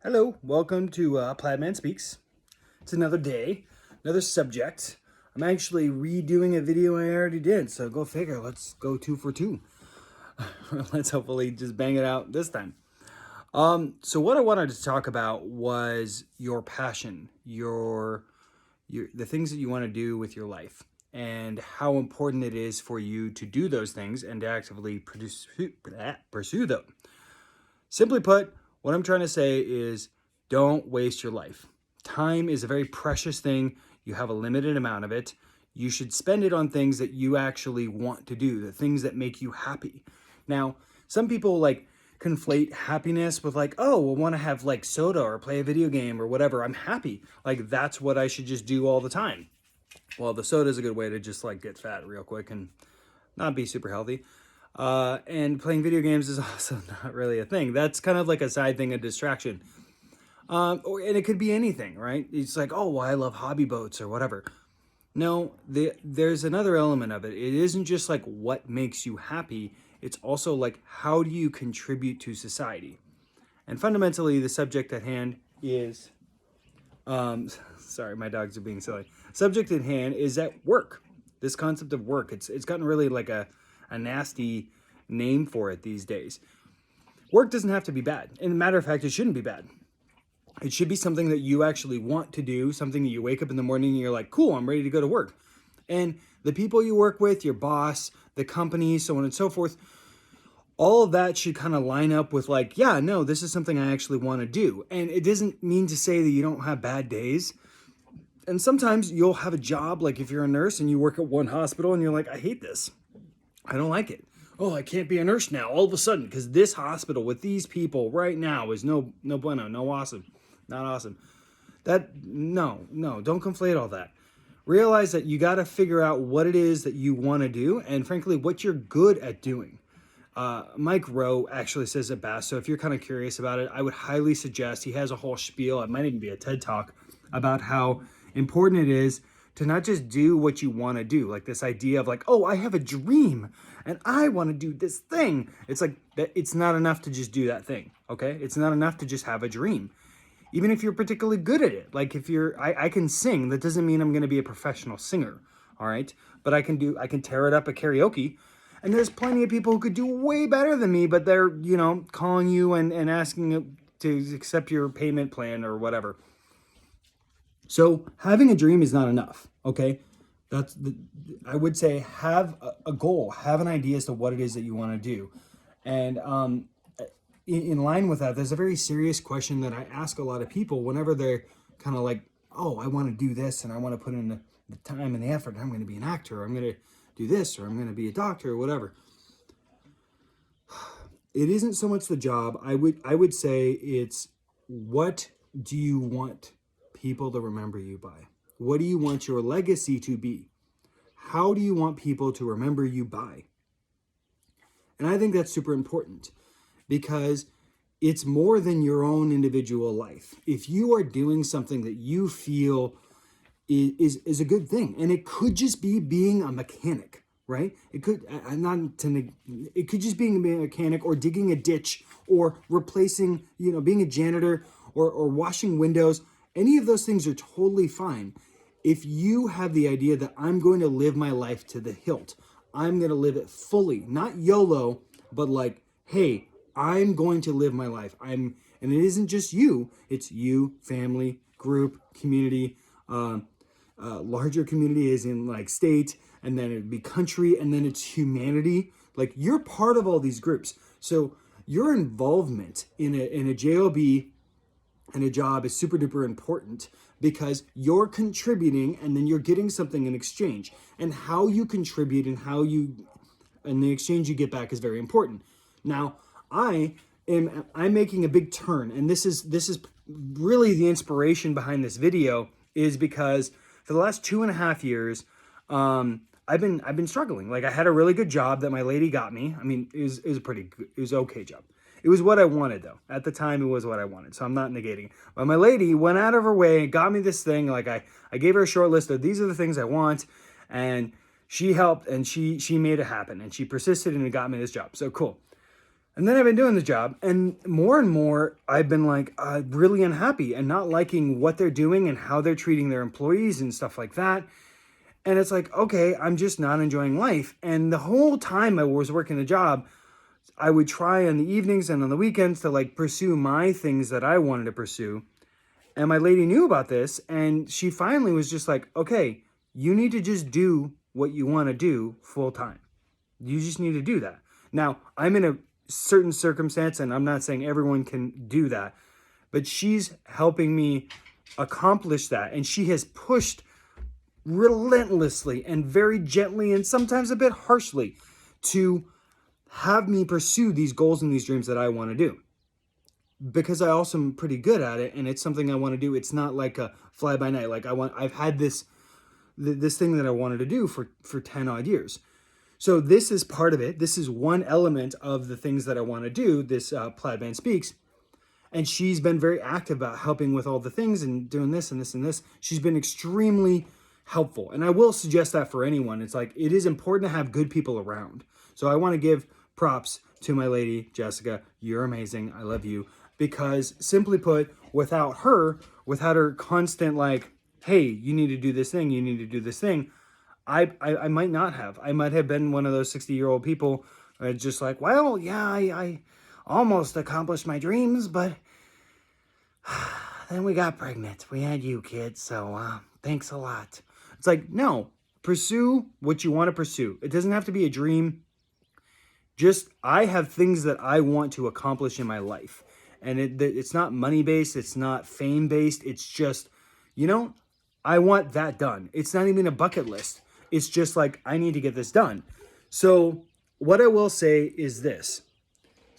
Hello, welcome to Plaidman Speaks. It's another day, another subject. I'm actually redoing a video I already did, so go figure. Let's go 2 for 2. Let's hopefully just bang it out this time. So what I wanted to talk about was your passion, the things that you want to do with your life, and how important it is for you to do those things and to actively pursue them. Simply put, what I'm trying to say is don't waste your life. Time is a very precious thing. You have a limited amount of it. You should spend it on things that you actually want to do, the things that make you happy. Now, some people conflate happiness with oh, I want to have soda or play a video game or whatever. I'm happy. That's what I should just do all the time. Well, the soda is a good way to just get fat real quick and not be super healthy. And playing video games is also not really a thing. That's kind of like a side thing, a distraction. And it could be anything, right? It's oh, well, I love hobby boats or whatever. No, there's another element of it. It isn't just what makes you happy. It's also how do you contribute to society? And fundamentally, the subject at hand is, sorry, my dogs are being silly. Subject at hand is at work. This concept of work. It's gotten really a nasty name for it these days. Work doesn't have to be bad. And matter of fact, it shouldn't be bad. It should be something that you actually want to do, something that you wake up in the morning and you're cool, I'm ready to go to work. And the people you work with, your boss, the company, so on and so forth, all of that should kind of line up with yeah, no, this is something I actually want to do. And it doesn't mean to say that you don't have bad days. And sometimes you'll have a job, if you're a nurse and you work at one hospital and you're I hate this. I don't like it. Oh, I can't be a nurse now all of a sudden because this hospital with these people right now is no bueno, no awesome, not awesome. No, don't conflate all that. Realize that you got to figure out what it is that you want to do and frankly, what you're good at doing. Mike Rowe actually says it best. So if you're kind of curious about it, I would highly suggest, he has a whole spiel. It might even be a TED Talk about how important it is to not just do what you want to do, this idea of oh, I have a dream and I want to do this thing. It's that it's not enough to just do that thing, okay? It's not enough to just have a dream. Even if you're particularly good at it. If I can sing, that doesn't mean I'm going to be a professional singer, all right? But I can tear it up at karaoke. And there's plenty of people who could do way better than me, but they're, calling you and asking to accept your payment plan or whatever. So having a dream is not enough, okay? I would say have a goal, have an idea as to what it is that you want to do. And in line with that, there's a very serious question that I ask a lot of people whenever they're kind of oh, I want to do this and I want to put in the time and the effort. I'm going to be an actor, or I'm going to do this, or I'm going to be a doctor, or whatever. It isn't so much the job. I would say it's what do you want people to remember you by? What do you want your legacy to be? How do you want people to remember you by? And I think that's super important because it's more than your own individual life. If you are doing something that you feel is a good thing, and it could just be being a mechanic, right? It could it could just being a mechanic or digging a ditch or replacing, being a janitor or washing windows. Any of those things are totally fine. If you have the idea that I'm going to live my life to the hilt, I'm going to live it fully, not YOLO, but hey, I'm going to live my life. And it isn't just you, it's you, family, group, community, larger community is in state, and then it'd be country, and then it's humanity. You're part of all these groups. So your involvement in a JOB and a job is super duper important because you're contributing and then you're getting something in exchange. And how you contribute and the exchange you get back is very important. Now, I'm making a big turn, and this is really the inspiration behind this video is because for the last 2.5 years, I've been struggling. I had a really good job that my lady got me. I mean, it was a pretty good, it was okay job. It was what I wanted though. At the time, it was what I wanted. So I'm not negating it. But my lady went out of her way and got me this thing. I gave her a short list of these are the things I want. And she helped and she made it happen. And she persisted and it got me this job. So cool. And then I've been doing the job, and more I've been like really unhappy and not liking what they're doing and how they're treating their employees and stuff like that. And it's like, okay, I'm just not enjoying life. And the whole time I was working the job, I would try on the evenings and on the weekends to like pursue my things that I wanted to pursue. And my lady knew about this, and she finally was just like, okay, you need to just do what you want to do full time. You just need to do that. Now, I'm in a certain circumstance, and I'm not saying everyone can do that, but she's helping me accomplish that. And she has pushed relentlessly and very gently and sometimes a bit harshly to have me pursue these goals and these dreams that I want to do. Because I also am pretty good at it, and it's something I want to do. It's not like a fly by night. Like I've had this thing that I wanted to do for 10 odd years. So this is part of it. This is one element of the things that I want to do, this Plaid Man Speaks. And she's been very active about helping with all the things and doing this and this and this. She's been extremely helpful. And I will suggest that for anyone. It's like, it is important to have good people around. So I want to give props to my lady, Jessica. You're amazing. I love you. Because simply put, without her constant like, hey, you need to do this thing, you need to do this thing, I might not have. I might have been one of those 60-year-old people just like, well, yeah, I almost accomplished my dreams, but then we got pregnant. We had you, kids, so thanks a lot. It's like, no, pursue what you want to pursue. It doesn't have to be a dream. Just, I have things that I want to accomplish in my life. And it's not money-based, it's not fame-based, it's just, I want that done. It's not even a bucket list. It's just like, I need to get this done. So what I will say is this,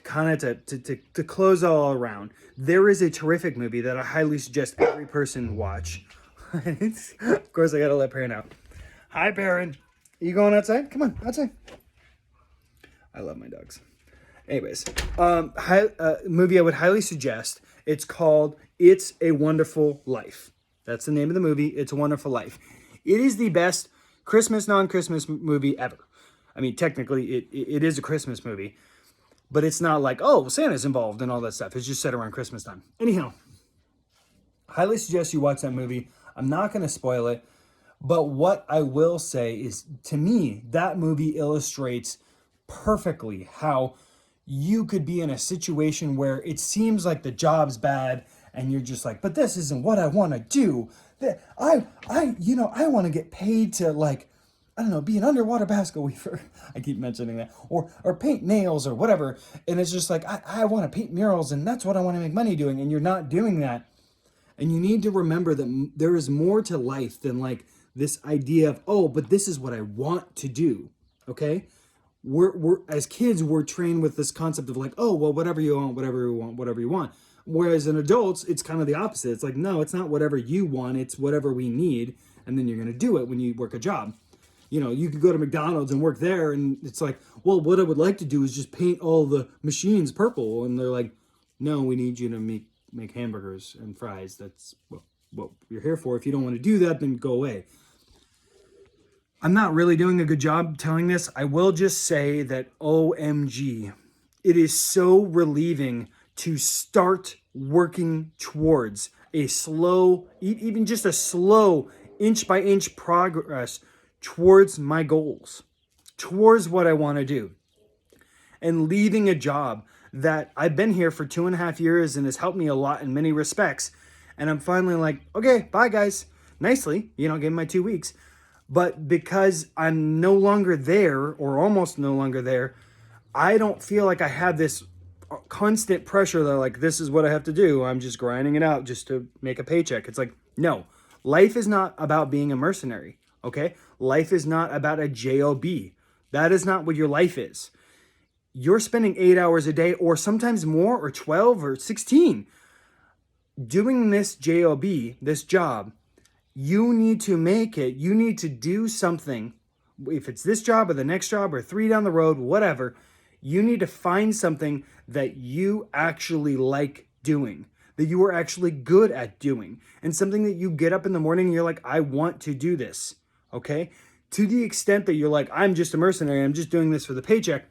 kind of to close all around, there is a terrific movie that I highly suggest every person watch. Of course, I got to let Perrin out. Hi, Perrin. Are you going outside? Come on, outside. I love my dogs. Anyways, movie I would highly suggest. It's called It's a Wonderful Life. That's the name of the movie. It's a Wonderful Life. It is the best Christmas, non-Christmas movie ever. I mean, technically, it is a Christmas movie, but it's not like, oh, Santa's involved and all that stuff. It's just set around Christmas time. Anyhow, highly suggest you watch that movie. I'm not going to spoil it, but what I will say is, to me, that movie illustrates perfectly how you could be in a situation where it seems like the job's bad and you're just like, but this isn't what I want to do. I want to get paid to, like, I don't know, be an underwater basket weaver. I keep mentioning that. Or paint nails or whatever. And it's just like, I want to paint murals and that's what I want to make money doing. And you're not doing that. And you need to remember that there is more to life than like this idea of, oh, but this is what I want to do. Okay? We're as kids, we're trained with this concept of like, oh, well, whatever you want, whatever you want, whatever you want. Whereas in adults, it's kind of the opposite. It's like, no, it's not whatever you want. It's whatever we need. And then you're going to do it when you work a job. You could go to McDonald's and work there. And it's like, well, what I would like to do is just paint all the machines purple. And they're like, no, we need you to make hamburgers and fries. That's what you're here for. If you don't want to do that, then go away. I'm not really doing a good job telling this. I will just say that OMG, it is so relieving to start working towards a slow, even just a slow inch by inch progress towards my goals, towards what I want to do, and leaving a job that I've been here for 2.5 years and has helped me a lot in many respects. And I'm finally like, okay, bye guys, nicely, give me my 2 weeks. But because I'm no longer there or almost no longer there, I don't feel like I have this constant pressure that like, this is what I have to do. I'm just grinding it out just to make a paycheck. It's like, no, life is not about being a mercenary. Okay. Life is not about a job. That is not what your life is. You're spending 8 hours a day or sometimes more or 12 or 16 doing this job, this job. You need to make it. You need to do something. If it's this job or the next job or 3 down the road, whatever, you need to find something that you actually like doing, that you are actually good at doing, and something that you get up in the morning and you're like, I want to do this, okay? To the extent that you're like, I'm just a mercenary, I'm just doing this for the paycheck,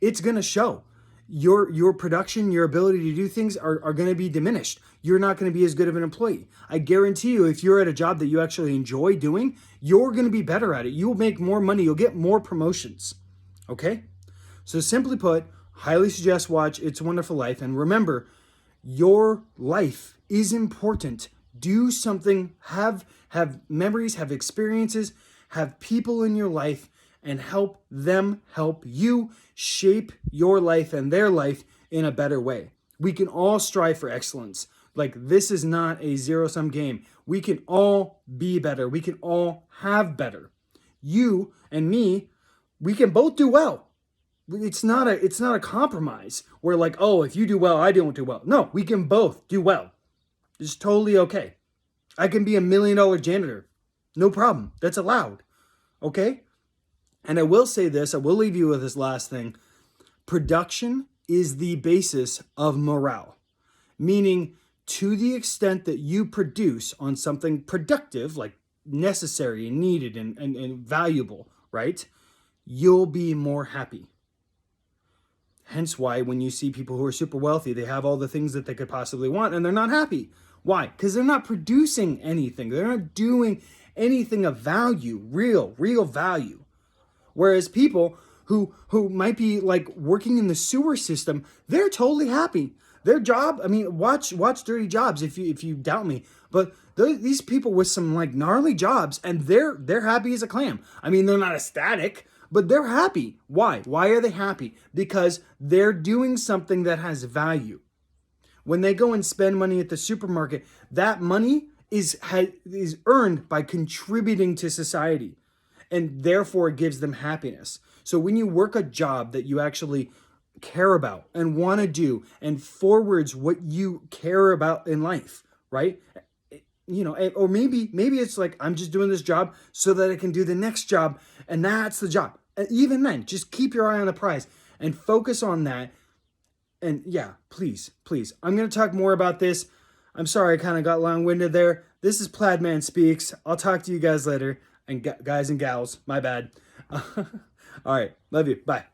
it's going to show. your production, your ability to do things are going to be diminished. You're not going to be as good of an employee. I guarantee you, if you're at a job that you actually enjoy doing, you're going to be better at it. You'll make more money. You'll get more promotions. Okay? So simply put, highly suggest watch It's a Wonderful Life. And remember, your life is important. Do something, have memories, have experiences, have people in your life, and help them help you shape your life and their life in a better way. We can all strive for excellence. Like, this is not a zero-sum game. We can all be better. We can all have better. You and me, we can both do well. It's not a compromise where like, oh, if you do well, I don't do well. No, we can both do well. It's totally okay. I can be $1 million janitor. No problem. That's allowed. Okay? And I will say this, I will leave you with this last thing. Production is the basis of morale. Meaning, to the extent that you produce on something productive, like necessary and needed and valuable, right? You'll be more happy. Hence why when you see people who are super wealthy, they have all the things that they could possibly want and they're not happy. Why? Because they're not producing anything. They're not doing anything of value, real value. Whereas people who might be like working in the sewer system, they're totally happy. Their job, I mean, watch Dirty Jobs if you doubt me. But these people with some like gnarly jobs, and they're happy as a clam. I mean, they're not ecstatic, but they're happy. Why? Why are they happy? Because they're doing something that has value. When they go and spend money at the supermarket, that money is earned by contributing to society. And therefore it gives them happiness. So when you work a job that you actually care about and want to do and forwards what you care about in life, right? You know, or maybe it's like, I'm just doing this job so that I can do the next job, and that's the job. And even then, just keep your eye on the prize and focus on that. And yeah, please, I'm going to talk more about this. I'm sorry I kind of got long-winded there. This is Plaid Man Speaks. I'll talk to you guys later. And guys and gals, my bad. All right. Love you. Bye.